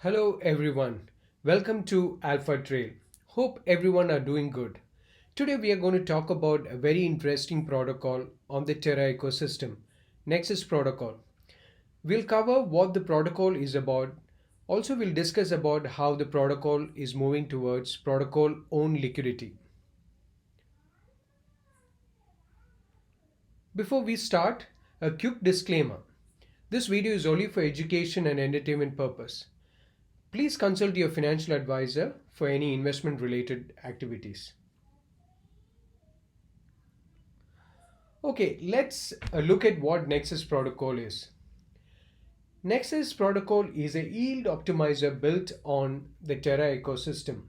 Hello everyone. Welcome to Alpha Trail. Hope everyone are doing good. Today we are going to talk about a very interesting protocol on the Terra ecosystem, Nexus Protocol. We'll cover what the protocol is about. Also we'll discuss about how the protocol is moving towards protocol own liquidity. Before we start, a quick disclaimer. This video is only for education and entertainment purpose. Please consult your financial advisor for any investment related activities. Okay, let's look at what Nexus Protocol is. Nexus Protocol is a yield optimizer built on the Terra ecosystem.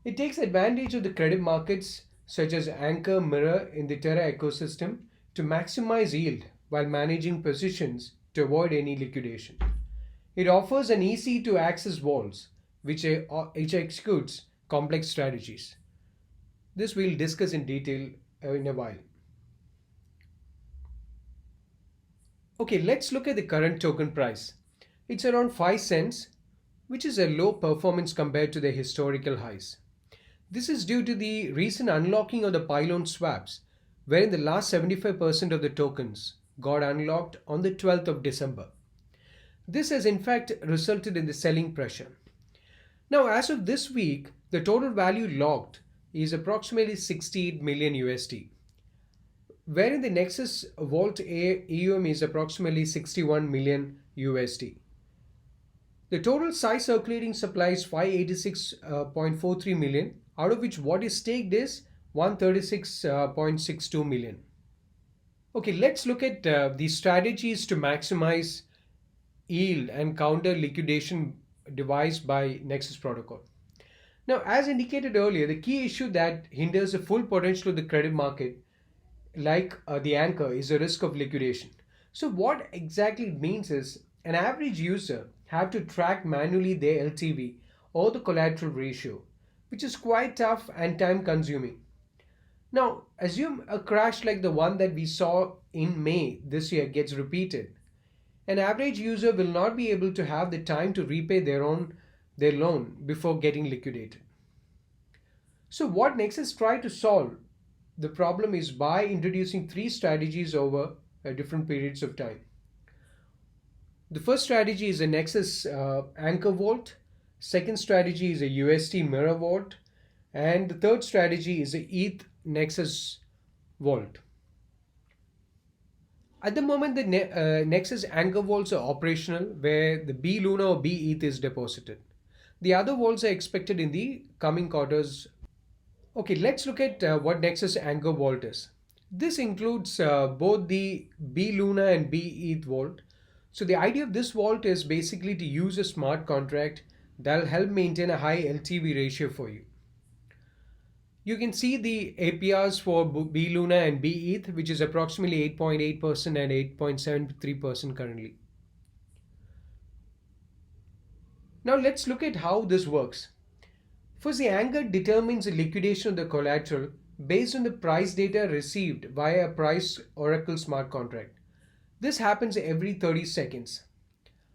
It takes advantage of the credit markets such as Anchor Mirror in the Terra ecosystem to maximize yield while managing positions to avoid any liquidation. It offers an easy to access vaults which executes complex strategies. This we'll discuss in detail in a while. Okay, let's look at the current token price. It's around 5 cents, which is a low performance compared to the historical highs. This is due to the recent unlocking of the Pylon swaps, wherein the last 75% of the tokens got unlocked on the 12th of December. This has in fact resulted in the selling pressure. Now, as of this week, the total value locked is approximately 68 million USD, wherein the Nexus Vault AUM is approximately 61 million USD. The total size circulating supply is 586.43 million, out of which what is staked is 136.62 million. Okay, let's look at the strategies to maximize yield and counter liquidation devised by Nexus Protocol. Now, as indicated earlier, the key issue that hinders the full potential of the credit market, like the anchor, is a risk of liquidation. So what exactly it means is an average user have to track manually their LTV or the collateral ratio, which is quite tough and time consuming. Now, assume a crash like the one that we saw in May this year gets repeated. An average user will not be able to have the time to repay their loan before getting liquidated. So what Nexus try to solve the problem is by introducing three strategies over different periods of time. The first strategy is a Nexus Anchor Vault. Second strategy is a UST Mirror Vault. And the third strategy is a ETH Nexus Vault. At the moment, the Nexus Anchor Vaults are operational where the B Luna or B ETH is deposited. The other vaults are expected in the coming quarters. Okay, let's look at what Nexus Anchor Vault is. This includes both the B Luna and B ETH vault. So the idea of this vault is basically to use a smart contract that will help maintain a high LTV ratio for you. You can see the APRs for B Luna and B ETH, which is approximately 8.8% and 8.73% currently. Now let's look at how this works. First, the anchor determines the liquidation of the collateral based on the price data received via a price oracle smart contract. This happens every 30 seconds.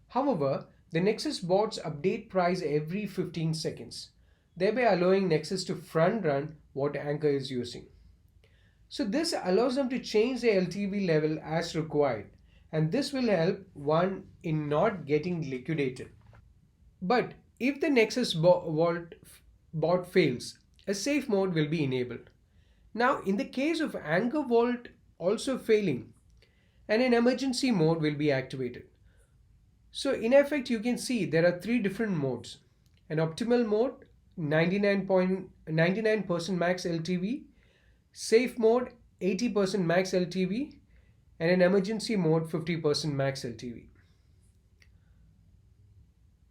However, the Nexus bots update price every 15 seconds, thereby allowing Nexus to front run what Anchor is using. So this allows them to change the LTV level as required, and this will help one in not getting liquidated. But if the Nexus bot fails, a safe mode will be enabled. Now, in the case of Anchor Vault also failing, and an emergency mode will be activated. So in effect, you can see there are three different modes. An optimal mode, 99% max LTV, safe mode, 80% max LTV, and an emergency mode, 50% max LTV.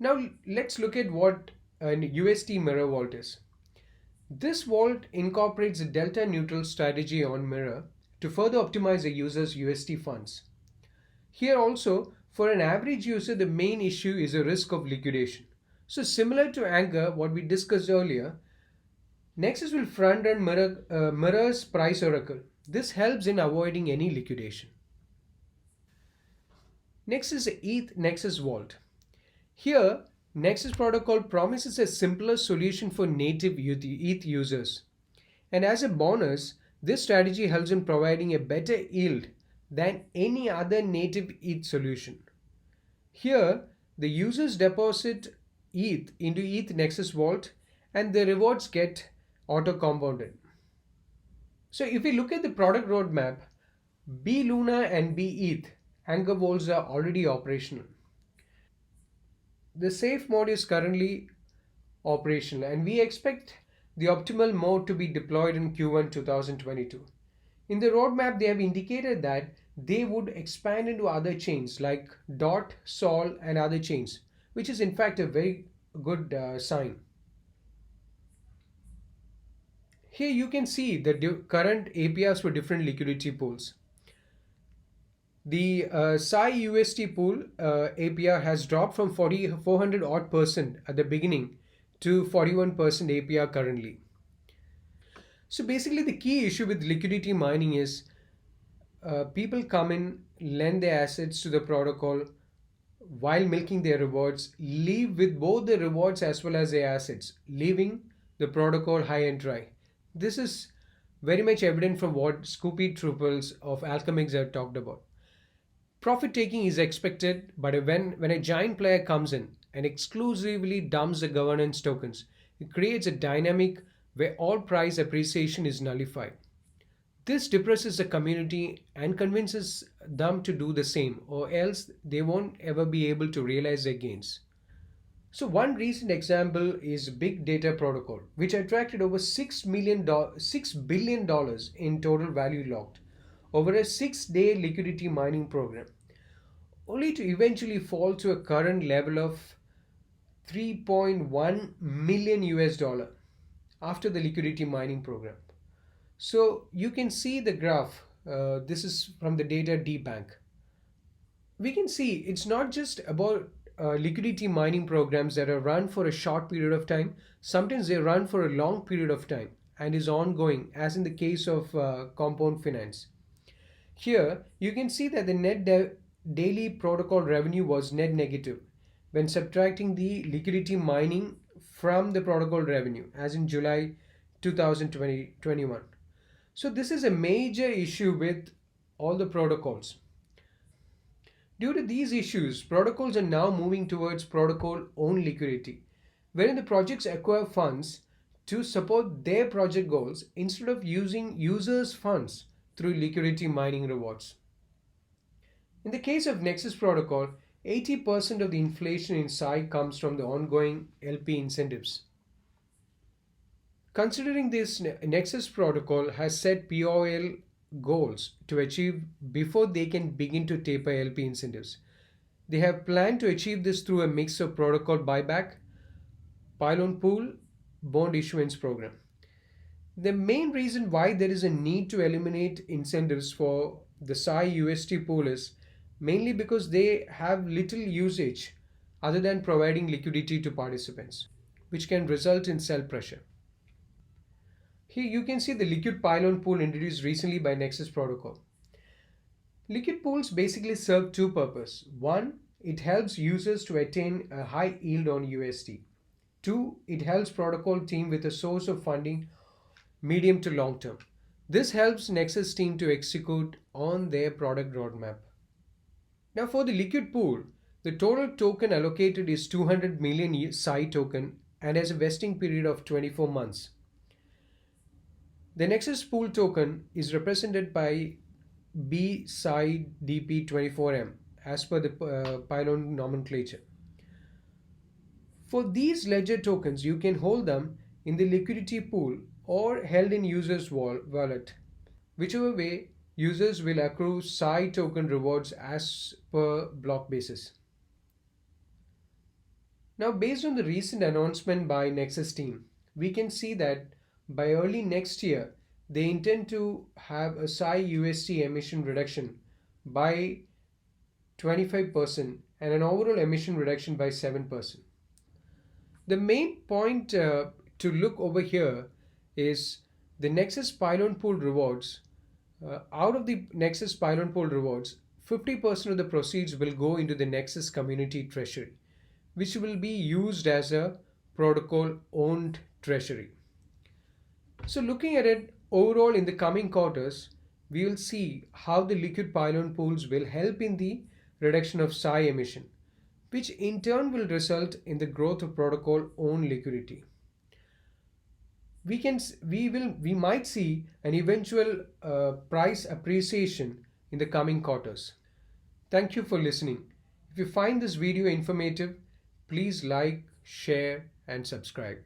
Now let's look at what a UST Mirror Vault is. This vault incorporates a delta neutral strategy on Mirror to further optimize the user's UST funds. Here also, for an average user, the main issue is a risk of liquidation. So similar to Anchor, what we discussed earlier, Nexus will front run Mirror's price oracle. This helps in avoiding any liquidation. Next is the ETH Nexus Vault. Here, Nexus Protocol promises a simpler solution for native ETH users. And as a bonus, this strategy helps in providing a better yield than any other native ETH solution. Here, the users deposit ETH into ETH Nexus Vault and the rewards get auto compounded. So if we look at the product roadmap, B Luna and B ETH anchor vaults are already operational. The safe mode is currently operational and we expect the optimal mode to be deployed in Q1 2022. In the roadmap, they have indicated that they would expand into other chains like DOT, SOL, and other chains, which is in fact a very good sign. Here you can see the current APRs for different liquidity pools. The PSI UST pool APR has dropped from 400 odd percent at the beginning to 41% APR currently. So basically the key issue with liquidity mining is people come in, lend their assets to the protocol while milking their rewards, leave with both the rewards as well as their assets, leaving the protocol high and dry. This is very much evident from what Scoopy Trooples of Alchemix have talked about. Profit taking is expected, but when a giant player comes in and exclusively dumps the governance tokens, it creates a dynamic where all price appreciation is nullified. This depresses the community and convinces them to do the same, or else they won't ever be able to realize their gains. So, one recent example is Big Data Protocol, which attracted over $6 billion in total value locked over a 6-day liquidity mining program, only to eventually fall to a current level of 3.1 million US dollar after the liquidity mining program. So you can see the graph. This is from the data DBank. We can see it's not just about liquidity mining programs that are run for a short period of time. Sometimes they run for a long period of time and is ongoing, as in the case of Compound Finance. Here, you can see that the daily protocol revenue was net negative when subtracting the liquidity mining from the protocol revenue, as in July 2021. So this is a major issue with all the protocols. Due to these issues, protocols are now moving towards protocol owned liquidity, wherein the projects acquire funds to support their project goals instead of using users' funds through liquidity mining rewards. In the case of Nexus Protocol, 80% of the inflation in PSI comes from the ongoing LP incentives. Considering this, Nexus Protocol has set POL goals to achieve before they can begin to taper LP incentives. They have planned to achieve this through a mix of protocol buyback, Pylon pool, bond issuance program. The main reason why there is a need to eliminate incentives for the PSI UST pool is mainly because they have little usage other than providing liquidity to participants, which can result in sell pressure. Here you can see the liquid pylon pool introduced recently by Nexus Protocol. Liquid pools basically serve two purposes. One, it helps users to attain a high yield on USD. Two, it helps protocol team with a source of funding medium to long term. This helps Nexus team to execute on their product roadmap. Now for the liquid pool, the total token allocated is 200 million PSI token and has a vesting period of 24 months. The Nexus pool token is represented by PSI DP24M as per the Pylon nomenclature. For these ledger tokens, you can hold them in the liquidity pool or held in user's wallet. Whichever way, users will accrue PSI token rewards as per block basis. Now, based on the recent announcement by Nexus team, we can see that by early next year, they intend to have a PSI UST emission reduction by 25% and an overall emission reduction by 7%. The main point to look over here is the Nexus Pylon Pool rewards. Out of the Nexus Pylon Pool rewards, 50% of the proceeds will go into the Nexus community treasury, which will be used as a protocol owned treasury. So looking at it overall in the coming quarters, we will see how the liquid pylon pools will help in the reduction of psi emission, which in turn will result in the growth of protocol owned liquidity. We might see an eventual price appreciation in the coming quarters. Thank you for listening. If you find this video informative, please like, share, and subscribe.